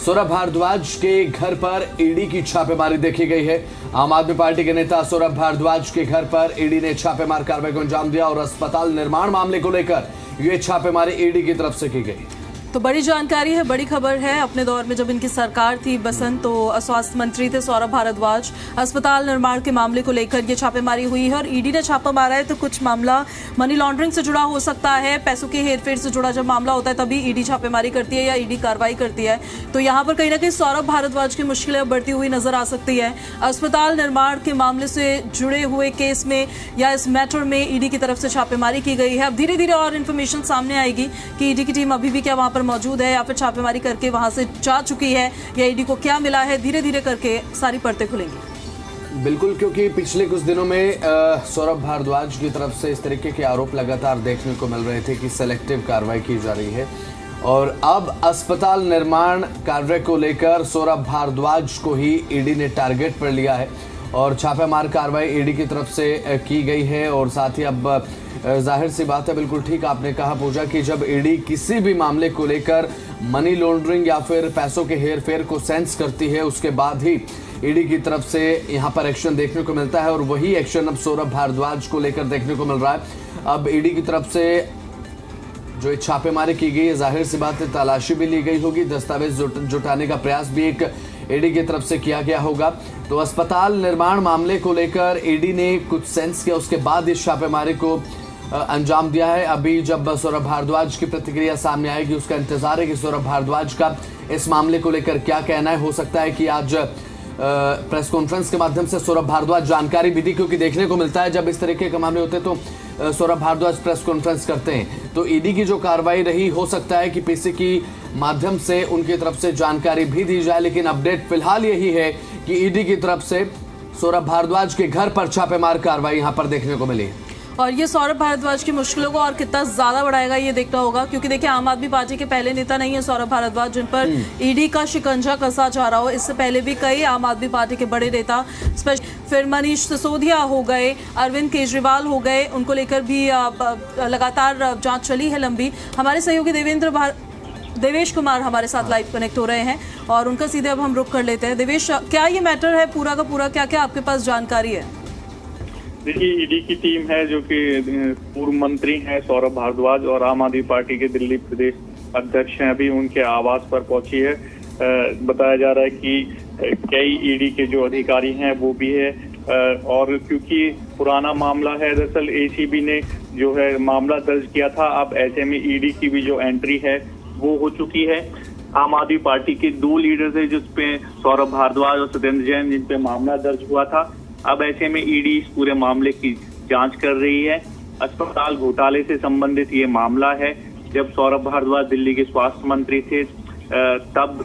सौरभ भारद्वाज के घर पर ईडी की छापेमारी देखी गई है। आम आदमी पार्टी के नेता सौरभ भारद्वाज के घर पर ईडी ने छापेमार कार्रवाई को अंजाम दिया और अस्पताल निर्माण मामले को लेकर यह छापेमारी ईडी की तरफ से की गई। तो बड़ी जानकारी है, बड़ी खबर है। अपने दौर में जब इनकी सरकार थी बसंत, तो स्वास्थ्य मंत्री थे सौरभ भारद्वाज। अस्पताल निर्माण के मामले को लेकर ये छापेमारी हुई है और ईडी ने छापा मारा है। तो कुछ मामला मनी लॉन्ड्रिंग से जुड़ा हो सकता है, पैसों के हेरफेर से जुड़ा जब मामला होता है तभी ईडी छापेमारी करती है या ईडी कार्रवाई करती है। तो यहाँ पर कहीं ना कहीं सौरभ भारद्वाज की मुश्किलें बढ़ती हुई नजर आ सकती है। अस्पताल निर्माण के मामले से जुड़े हुए केस में या इस मैटर में ईडी की तरफ से छापेमारी की गई है। अब धीरे धीरे और इन्फॉर्मेशन सामने आएगी कि ईडी की टीम अभी भी क्या वहां पर मौजूद है या फिर छापेमारी करके वहां से जा चुकी है या ईडी को क्या मिला है। धीरे धीरे करके सारी परतें खुलेंगी। बिल्कुल, क्योंकि पिछले कुछ दिनों में सौरभ भारद्वाज की तरफ से इस तरीके के आरोप लगातार देखने को मिल रहे थे कि सेलेक्टिव कार्रवाई की जा रही है और अब अस्पताल निर्माण कार्य को लेकर सौरभ भारद्वाज को ही ईडी ने टारगेट पर लिया है और छापेमार कार्रवाई ईडी की तरफ से की गई है। और साथ ही अब जाहिर सी बात है, बिल्कुल ठीक आपने कहा पूजा, कि जब ईडी किसी भी मामले को लेकर मनी लॉन्ड्रिंग या फिर पैसों के हेरफेर को सेंस करती है उसके बाद ही ईडी की तरफ से यहाँ पर एक्शन देखने को मिलता है और वही एक्शन अब सौरभ भारद्वाज को लेकर देखने को मिल रहा है। अब ईडी की तरफ से जो छापेमारी की गई है, जाहिर सी बात है तलाशी भी ली गई होगी, दस्तावेज जुटाने का प्रयास भी एक ईडी की तरफ से किया गया होगा। तो अस्पताल निर्माण मामले को लेकर ईडी ने कुछ सेंस किया, उसके बाद इस छापेमारी को अंजाम दिया है। अभी जब सौरभ भारद्वाज की प्रतिक्रिया सामने आएगी उसका इंतजार है कि सौरभ भारद्वाज का इस मामले को लेकर क्या कहना है। हो सकता है कि आज प्रेस कॉन्फ्रेंस के माध्यम से सौरभ भारद्वाज जानकारी भी दी, क्योंकि देखने को मिलता है जब इस तरीके के मामले होते हैं तो सौरभ भारद्वाज प्रेस कॉन्फ्रेंस करते हैं। तो ईडी की जो कार्रवाई रही, हो सकता है कि पीसी की माध्यम से उनकी तरफ से जानकारी भी दी जाए, लेकिन अपडेट फिलहाल यही है कि ईडी की तरफ से सौरभ भारद्वाज के घर पर छापेमार कार्रवाई यहां पर देखने को मिली। और ये सौरभ भारद्वाज की मुश्किलों को और कितना ज्यादा बढ़ाएगा ये देखना होगा, क्योंकि देखिए आम आदमी पार्टी के पहले नेता नहीं है सौरभ भारद्वाज जिन पर ईडी का शिकंजा कसा जा रहा हो। इससे पहले भी कई आम आदमी पार्टी के बड़े नेता, फिर मनीष सिसोदिया हो गए, अरविंद केजरीवाल हो गए, उनको लेकर भी लगातार जांच चली है लंबी। हमारे सहयोगी देवेश कुमार हमारे साथ लाइव कनेक्ट हो रहे हैं और उनका सीधे अब हम रुख कर लेते हैं। देवेश, क्या ये मैटर है पूरा का पूरा, क्या क्या आपके पास जानकारी है? देखिए, ईडी की टीम है जो कि पूर्व मंत्री हैं सौरभ भारद्वाज और आम आदमी पार्टी के दिल्ली प्रदेश अध्यक्ष हैं, अभी उनके आवास पर पहुंची है। बताया जा रहा है कि कई ईडी के जो अधिकारी हैं वो भी है और क्योंकि पुराना मामला है, दरअसल एसीबी ने जो है मामला दर्ज किया था, अब ऐसे में ईडी की भी जो एंट्री है वो हो चुकी है। आम आदमी पार्टी के दो लीडर्स है जिसपे सौरभ भारद्वाज और सत्येंद्र जैन जिन पे मामला दर्ज हुआ था। अब ऐसे में ईडी इस पूरे मामले की जांच कर रही है। अस्पताल घोटाले से संबंधित ये मामला है। जब सौरभ भारद्वाज दिल्ली के स्वास्थ्य मंत्री थे तब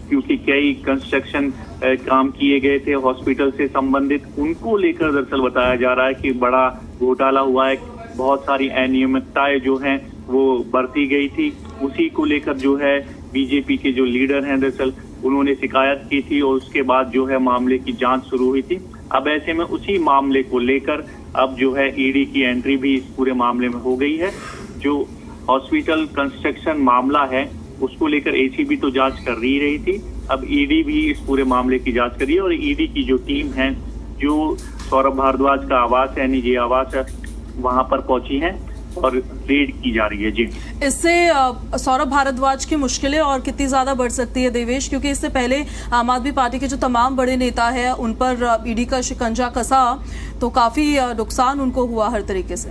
क्योंकि कई कंस्ट्रक्शन काम किए गए थे हॉस्पिटल से संबंधित, उनको लेकर दरअसल बताया जा रहा है कि बड़ा घोटाला हुआ है। बहुत सारी अनियमितताएं जो हैं वो बरती गई थी, उसी को लेकर जो है बीजेपी के जो लीडर हैं दरअसल उन्होंने शिकायत की थी और उसके बाद जो है मामले की जांच शुरू हुई थी। अब ऐसे में उसी मामले को लेकर अब जो है ईडी की एंट्री भी इस पूरे मामले में हो गई है। जो हॉस्पिटल कंस्ट्रक्शन मामला है उसको लेकर एसीबी तो जांच कर ही रही थी, अब ईडी भी इस पूरे मामले की जांच कर रही है और ईडी की जो टीम है जो सौरभ भारद्वाज का आवास है, निजी आवास है, वहां पर पहुंची है और रेड की जा रही है। जी, इससे सौरभ भारद्वाज की मुश्किलें और कितनी ज्यादा बढ़ सकती है देवेश, क्योंकि इससे पहले आम आदमी पार्टी के जो तमाम बड़े नेता हैं उन पर ईडी का शिकंजा कसा तो काफी नुकसान उनको हुआ हर तरीके से।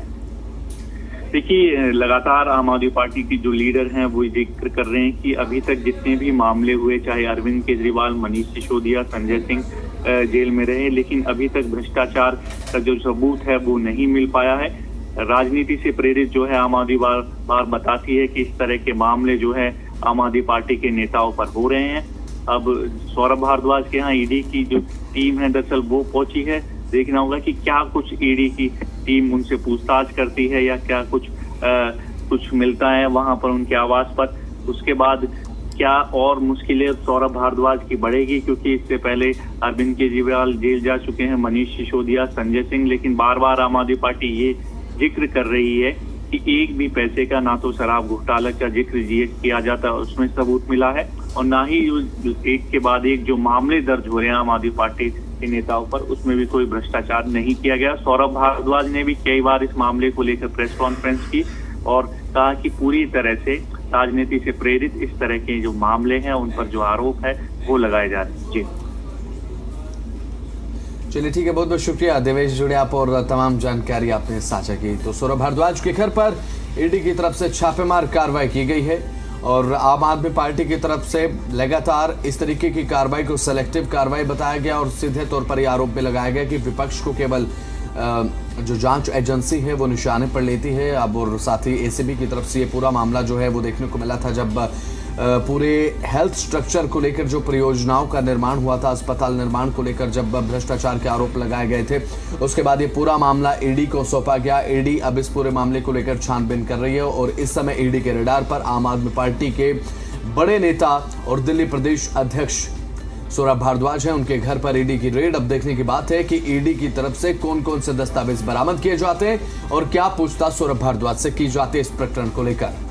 देखिए, लगातार आम आदमी पार्टी की जो लीडर हैं वो जिक्र कर रहे हैं कि अभी तक जितने भी मामले हुए, चाहे अरविंद केजरीवाल, मनीष सिसोदिया, संजय सिंह जेल में रहे, लेकिन अभी तक भ्रष्टाचार का जो सबूत है वो नहीं मिल पाया है। राजनीति से प्रेरित जो है आम आदमी बार बताती है कि इस तरह के मामले जो है आम आदमी पार्टी के नेताओं पर हो रहे हैं। अब सौरभ भारद्वाज के यहाँ ईडी की जो टीम है दरअसल वो पहुंची है। देखना होगा कि क्या कुछ ईडी की टीम उनसे पूछताछ करती है या क्या कुछ मिलता है वहां पर उनके आवास पर। उसके बाद क्या और मुश्किलें सौरभ भारद्वाज की बढ़ेगी, क्योंकि इससे पहले अरविंद केजरीवाल जेल जा चुके हैं, मनीष सिसोदिया, संजय सिंह, लेकिन बार बार आम आदमी पार्टी ये जिक्र कर रही है कि एक भी पैसे का ना तो शराब घोटाला का जिक्र किया जाता है उसमें सबूत मिला है और ना ही एक के बाद एक जो मामले दर्ज हो रहे हैं आम आदमी पार्टी के नेताओं पर, उसमें भी कोई भ्रष्टाचार नहीं किया गया। सौरभ भारद्वाज ने भी कई बार इस मामले को लेकर प्रेस कॉन्फ्रेंस की और कहा कि पूरी तरह से राजनीति से प्रेरित इस तरह के जो मामले हैं, उन पर जो आरोप है वो लगाए जा रहे हैं। जी चलिए ठीक है, बहुत बहुत शुक्रिया देवेश जुड़े आप और तमाम जानकारी आपने साझा की। तो सौरभ भारद्वाज के घर पर ईडी की तरफ से छापेमार कार्रवाई की गई है और आम आदमी पार्टी की तरफ से लगातार इस तरीके की कार्रवाई को सेलेक्टिव कार्रवाई बताया गया और सीधे तौर पर यह आरोप भी लगाया गया कि विपक्ष को केवल जो जांच एजेंसी है वो निशाने पर लेती है। अब और साथ ही एसीबी की तरफ से ये पूरा मामला जो है वो देखने को मिला था जब पूरे हेल्थ स्ट्रक्चर को लेकर जो परियोजनाओं का निर्माण हुआ था, अस्पताल निर्माण को लेकर जब भ्रष्टाचार के आरोप लगाए गए थे, उसके बाद ये पूरा मामला ईडी को सौंपा गया। ईडी अब इस पूरे मामले को लेकर छानबीन कर रही है और इस समय ईडी के रडार पर आम आदमी पार्टी के बड़े नेता और दिल्ली प्रदेश अध्यक्ष सौरभ भारद्वाज हैं। उनके घर पर ईडी की रेड। अब देखने की बात है कि ईडी की तरफ से कौन कौन से दस्तावेज बरामद किए जाते हैं और क्या पूछताछ सौरभ भारद्वाज से की जाती है इस प्रकरण को लेकर।